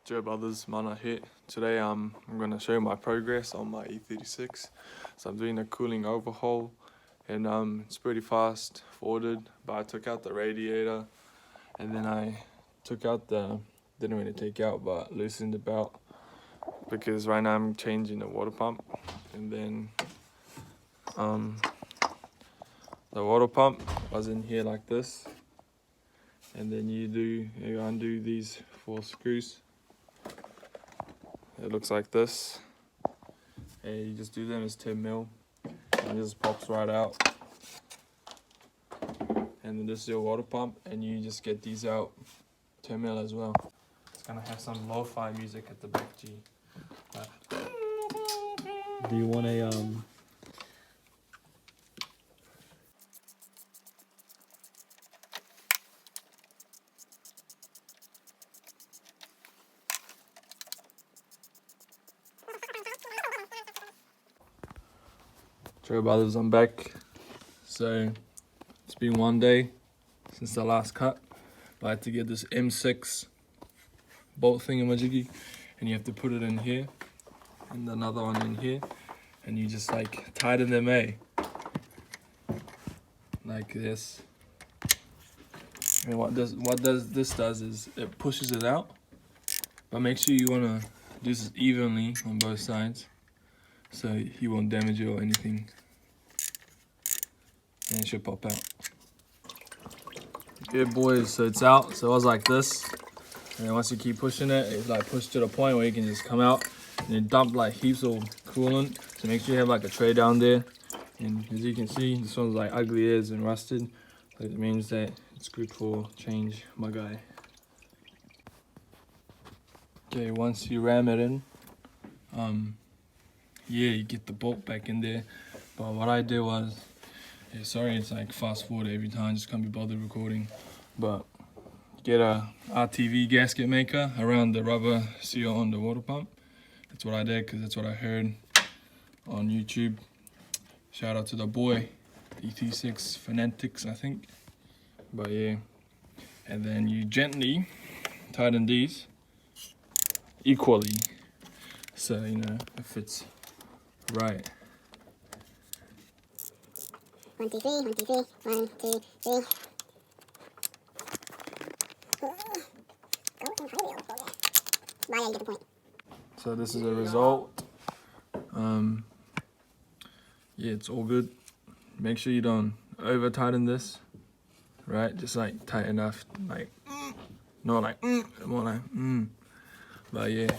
Joe Brothers, Mana here. Today I'm going to show you my progress on my E36. So I'm doing a cooling overhaul and it's pretty fast forwarded, but I took out the radiator and then I took out didn't really take out but loosened the belt because right now I'm changing the water pump. And then the water pump was in here like this, and then you undo these 4 screws. It looks like this, and you just do them as 10 mil, and it just pops right out. And then this is your water pump, and you just get these out 10 mil as well. It's gonna have some lo-fi music at the back, G. Do you want a Joe Brothers, I'm back. So it's been 1 day since the last cut. I had to get this M6 bolt thingamajiggy, and you have to put it in here and another one in here, and you just like tighten them like this. And what this does is it pushes it out, but make sure you want to do this evenly on both sides so you won't damage it or anything, and it should pop out. Good boys, so it's out. So it was like this, and then once you keep pushing it, it's like pushed to the point where you can just come out and then dump like heaps of coolant. So make sure you have like a tray down there, and as you can see, this one's like ugly as and rusted, so it means that it's good for change, my guy. Okay, once you ram it in, yeah, you get the bolt back in there. But what I did was, yeah, sorry it's like fast forward every time, just can't be bothered recording, but get a RTV gasket maker around the rubber seal on the water pump. That's what I did because that's what I heard on YouTube. Shout out to the boy, E36 Fanatics, I think. But yeah, and then you gently tighten these equally, so you know it fits right. 1, 2, 3, 1, 2, 3, 1, 2, 3. So this is a result. Yeah, it's all good. Make sure you don't over tighten this, right? Just like tight enough, like not like more like But yeah,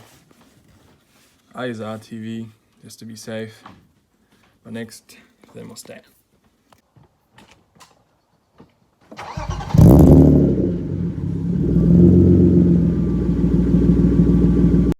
I use RTV just to be safe. But next, thermostat.